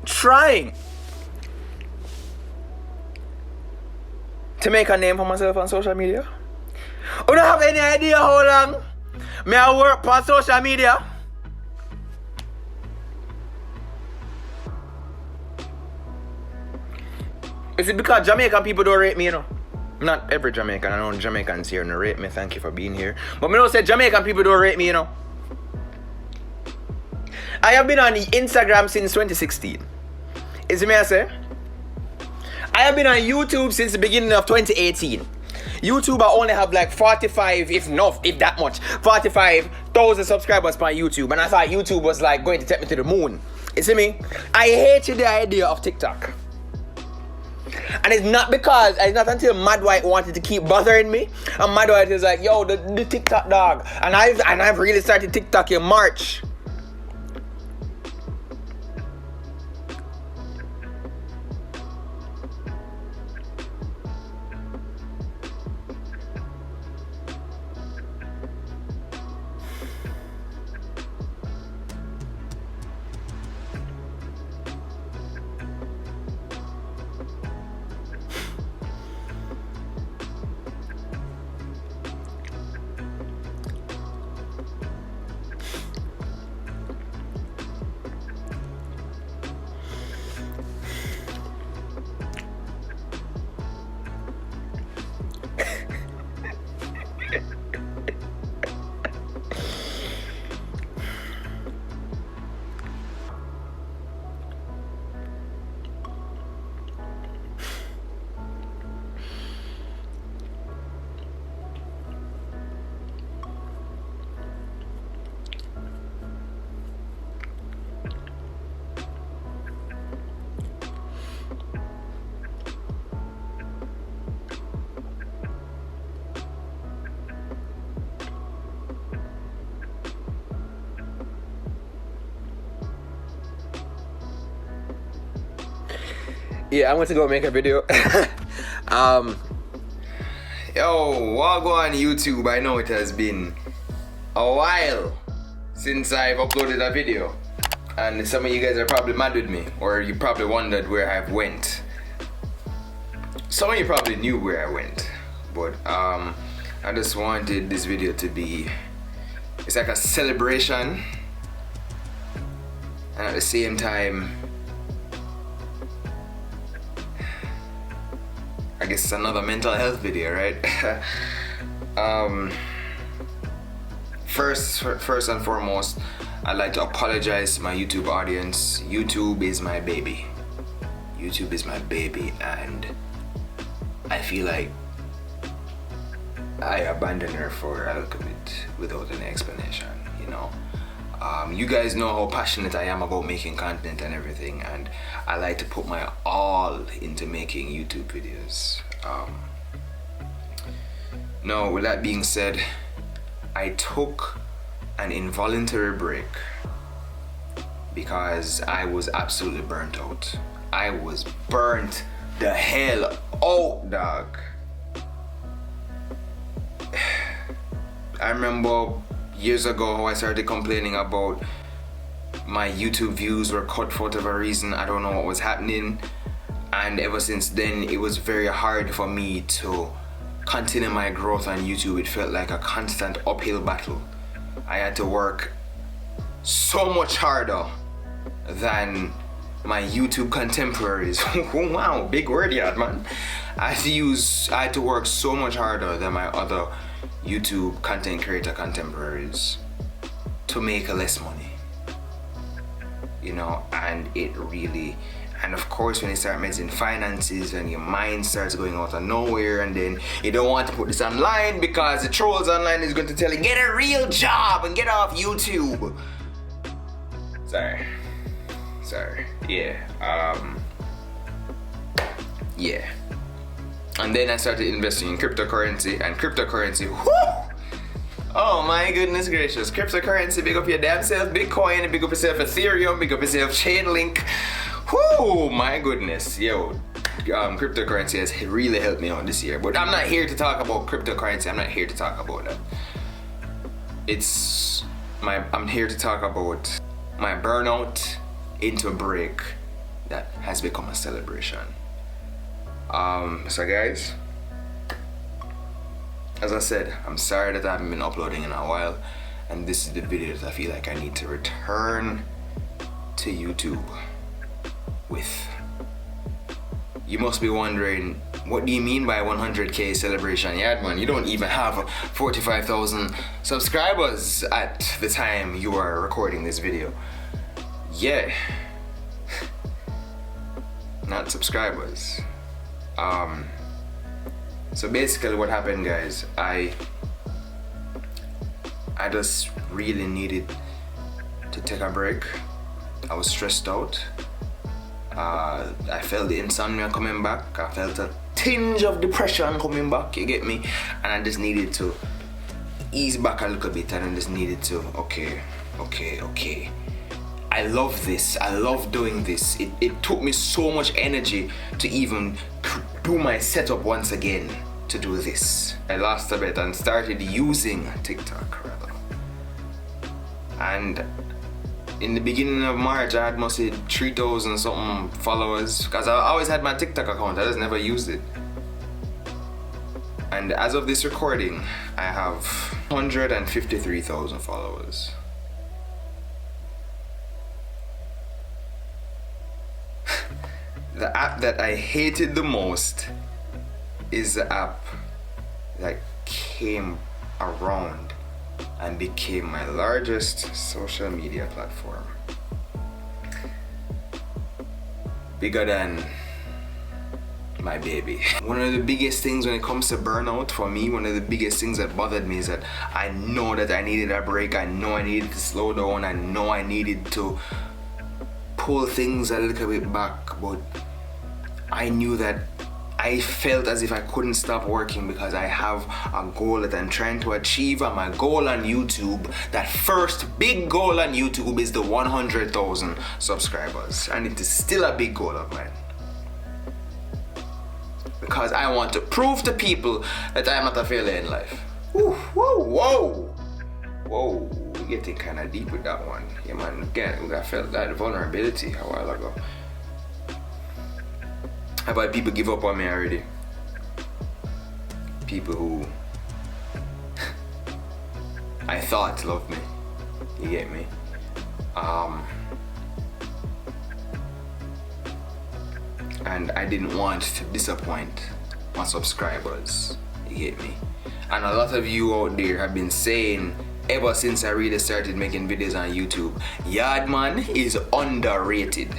trying to make a name for myself on social media. I don't have any idea how long may I work for social media. Is it because Jamaican people don't rate me, you know? Not every Jamaican. I know Jamaicans here don't rate me. Thank you for being here. But I don't say Jamaican people don't rate me, you know? I have been on Instagram since 2016. Is it me I say? I have been on YouTube since the beginning of 2018. YouTube, I only have like 45, if that much, 45,000 subscribers on YouTube. And I thought YouTube was like going to take me to the moon. You see me? I hated the idea of TikTok. And it's not until Mad White wanted to keep bothering me. And Mad White is like, yo, the TikTok dog. And I've really started TikTok in March. Yeah, I went to go make a video. Yo, what go on YouTube? I know it has been a while since I've uploaded a video. And some of you guys are probably mad with me. Or you probably wondered where I've went. Some of you probably knew where I went. But I just wanted this video to be... It's like a celebration. And at the same time... I guess it's another mental health video, right? First and foremost, I'd like to apologize to my YouTube audience. YouTube is my baby. YouTube is my baby, and I feel like I abandoned her for a little bit without any explanation, you know. You guys know how passionate I am about making content and everything, and I like to put my all into making YouTube videos. Now, with that being said, I took an involuntary break because I was absolutely burnt out. I was burnt the hell out, dog. I remember years ago how I started complaining about my YouTube views were cut for whatever reason. I don't know what was happening, and ever since then it was very hard for me to continue my growth on YouTube. It felt like a constant uphill battle. I had to work so much harder than my YouTube contemporaries. Wow, big word, Yaadman. I had to work so much harder than my other YouTube content creator contemporaries to make less money, you know. And it really, and of course when you start messing finances and your mind starts going out of nowhere, and then you don't want to put this online because the trolls online is going to tell you get a real job and get off YouTube. Sorry, yeah. And then I started investing in cryptocurrency, and cryptocurrency, whoo! Oh my goodness gracious, cryptocurrency, big up your damn self, Bitcoin, big up yourself Ethereum, big up yourself Chainlink. Whoo, my goodness, yo. Cryptocurrency has really helped me out this year, but I'm not here to talk about cryptocurrency. I'm not here to talk about that. I'm here to talk about my burnout into a break that has become a celebration. So guys, as I said, I'm sorry that I haven't been uploading in a while, and this is the video that I feel like I need to return to YouTube with. You must be wondering, what do you mean by 100k celebration, Yaadman? You don't even have 45,000 subscribers at the time you are recording this video. Yeah, not subscribers. So basically what happened, guys, I just really needed to take a break. I was stressed out. I felt the insomnia coming back. I felt a tinge of depression coming back, you get me? And I just needed to ease back a little bit, and I just needed to, okay. I love this. I love doing this. It took me so much energy to even do my setup once again to do this. I lost a bit and started using TikTok rather. And in the beginning of March, I had mostly 3,000 something followers, because I always had my TikTok account. I just never used it. And as of this recording, I have 153,000 followers. The app that I hated the most is the app that came around and became my largest social media platform. Bigger than my baby. One of the biggest things when it comes to burnout for me, one of the biggest things that bothered me is that I know that I needed a break. I know I needed to slow down. I know I needed to pull things a little bit back, but I knew that I felt as if I couldn't stop working because I have a goal that I'm trying to achieve, and my goal on YouTube, that first big goal on YouTube, is the 100,000 subscribers, and it is still a big goal of mine because I want to prove to people that I'm not a failure in life. Ooh, whoa, we're getting kind of deep with that one. Yeah, man, again, I felt that vulnerability a while ago. How about people give up on me already? People who I thought loved me. You get me? And I didn't want to disappoint my subscribers. You get me? And a lot of you out there have been saying, ever since I really started making videos on YouTube, Yaadman is underrated.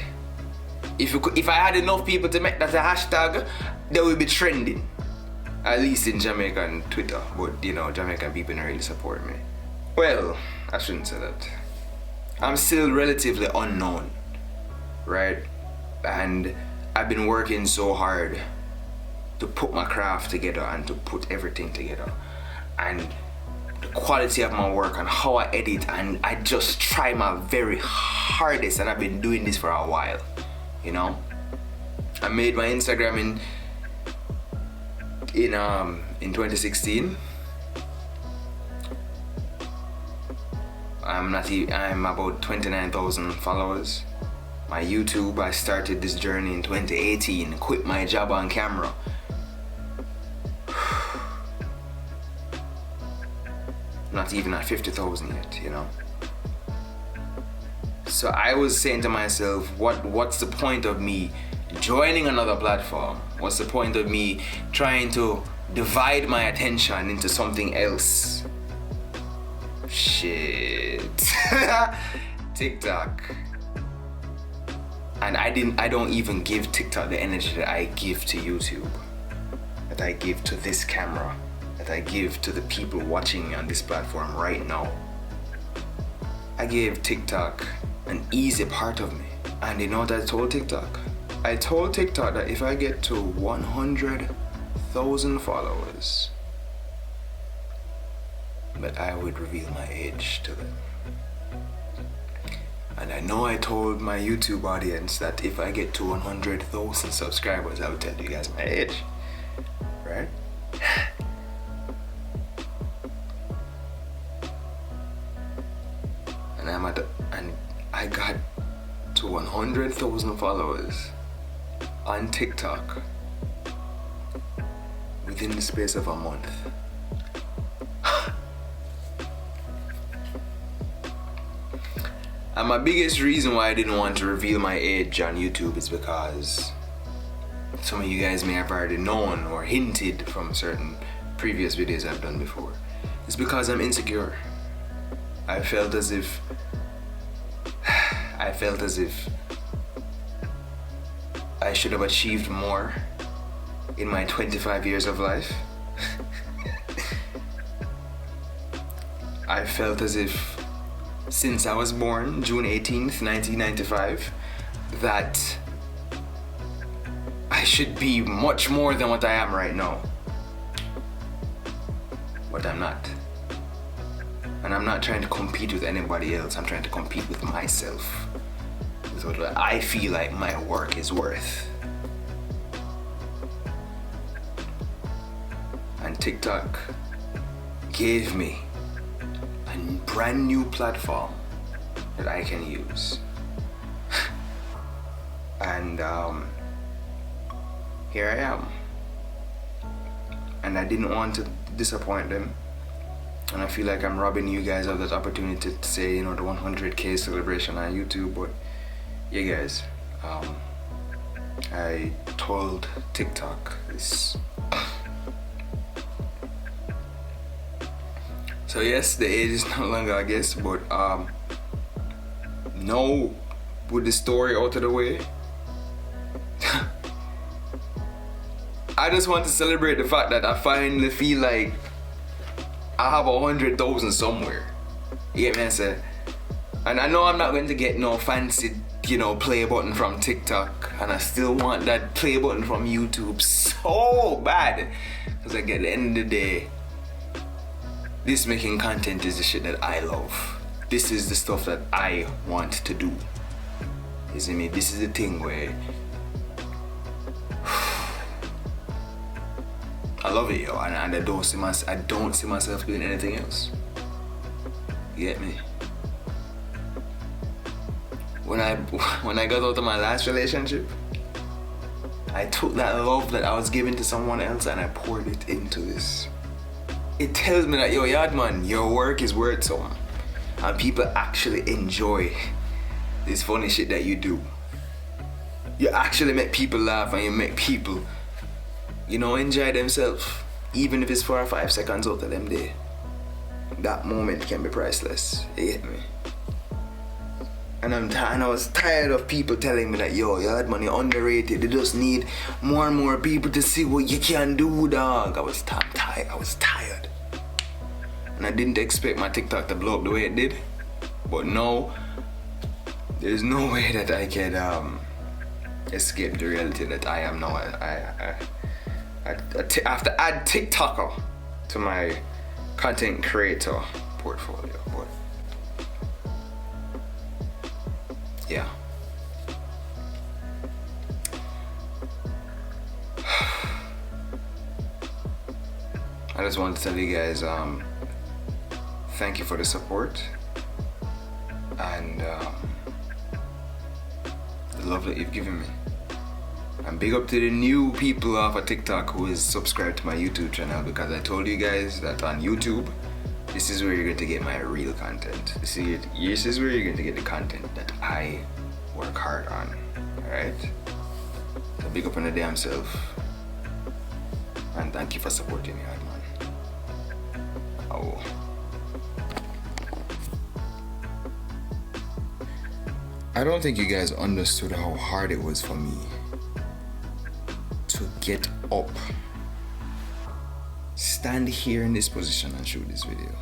If I had enough people to make that a hashtag, they would be trending. At least in Jamaican Twitter, but you know, Jamaican people don't really support me. Well, I shouldn't say that. I'm still relatively unknown, right? And I've been working so hard to put my craft together and to put everything together. And the quality of my work and how I edit, and I just try my very hardest, and I've been doing this for a while. You know, I made my Instagram in 2016. I'm about 29,000 followers. My YouTube, I started this journey in 2018. Quit my job on camera. Not even at 50,000 yet, you know. So I was saying to myself, what's the point of me joining another platform? What's the point of me trying to divide my attention into something else? Shit. TikTok. And I don't even give TikTok the energy that I give to YouTube, that I give to this camera, that I give to the people watching me on this platform right now. I gave TikTok an easy part of me. And you know what I told TikTok? I told TikTok that if I get to 100,000 followers, that I would reveal my age to them. And I know I told my YouTube audience that if I get to 100,000 subscribers, I would tell you guys my age, right? And I got to 100,000 100,000 followers on TikTok within the space of a month. And my biggest reason why I didn't want to reveal my age on YouTube is because some of you guys may have already known or hinted from certain previous videos I've done before. It's because I'm insecure. I felt as if I should have achieved more in my 25 years of life. I felt as if since I was born, June 18th, 1995, that I should be much more than what I am right now. But I'm not. And I'm not trying to compete with anybody else. I'm trying to compete with myself. With what I feel like my work is worth. And TikTok gave me a brand new platform that I can use. And here I am. And I didn't want to disappoint them. And I feel like I'm robbing you guys of that opportunity to say, the 100K celebration on YouTube. But yeah, guys, I told TikTok this. So yes, the age is no longer, I guess, but no, with the story out of the way, I just want to celebrate the fact that I finally feel like I have 100,000 somewhere. You get me, I say? And I know I'm not going to get no fancy, play button from TikTok, and I still want that play button from YouTube so bad, because like at the end of the day, this making content is the shit that I love. This is the stuff that I want to do. You see me? This is the thing where I love it, yo, and I don't see myself doing anything else. You get me? When I got out of my last relationship, I took that love that I was giving to someone else and I poured it into this. It tells me that, yo, Yaadman, your work is worth something. And people actually enjoy this funny shit that you do. You actually make people laugh and you make people, enjoy themselves. Even if it's 4 or 5 seconds out of them day. That moment can be priceless. You get me? And I was tired of people telling me that, yo, Yaadman, you're underrated. They just need more and more people to see what you can do, dog. I was tired. And I didn't expect my TikTok to blow up the way it did. But no, there's no way that I can escape the reality that I am now. I have to add TikToker to my content creator portfolio. But yeah. I just want to tell you guys, thank you for the support and the love that you've given me. And big up to the new people off of TikTok who is subscribed to my YouTube channel, because I told you guys that on YouTube, this is where you're going to get my real content. This is where you're going to get the content that I work hard on. Alright? So big up on the damn self. And thank you for supporting me, Yaadman. Oh. I don't think you guys understood how hard it was for me to get up, stand here in this position and shoot this video.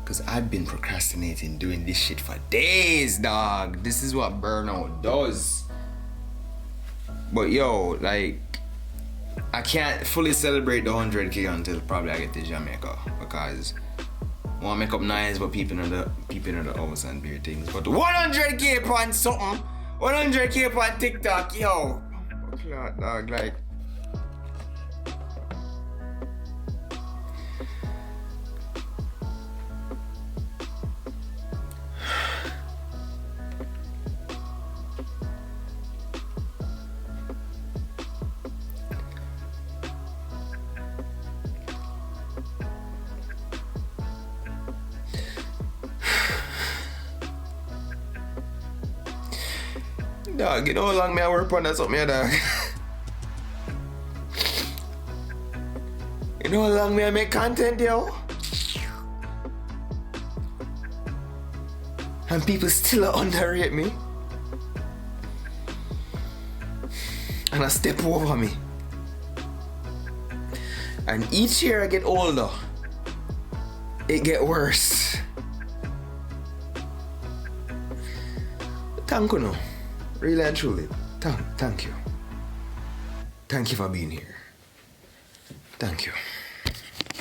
Because I've been procrastinating doing this shit for days, dog. This is what burnout does. But yo, like, I can't fully celebrate the 100K until probably I get to Jamaica, because I want to make up nice but people in the house and beer things. But 100K on something, 100K on TikTok, yo. Fuck, dog, like. Dog, you know how long me I work on that something, dog? You know how long me I make content, yo? And people still underrate me. And I step over me. And each year I get older, it get worse. Thank you, no. Really and truly. Thank you. Thank you for being here. Thank you.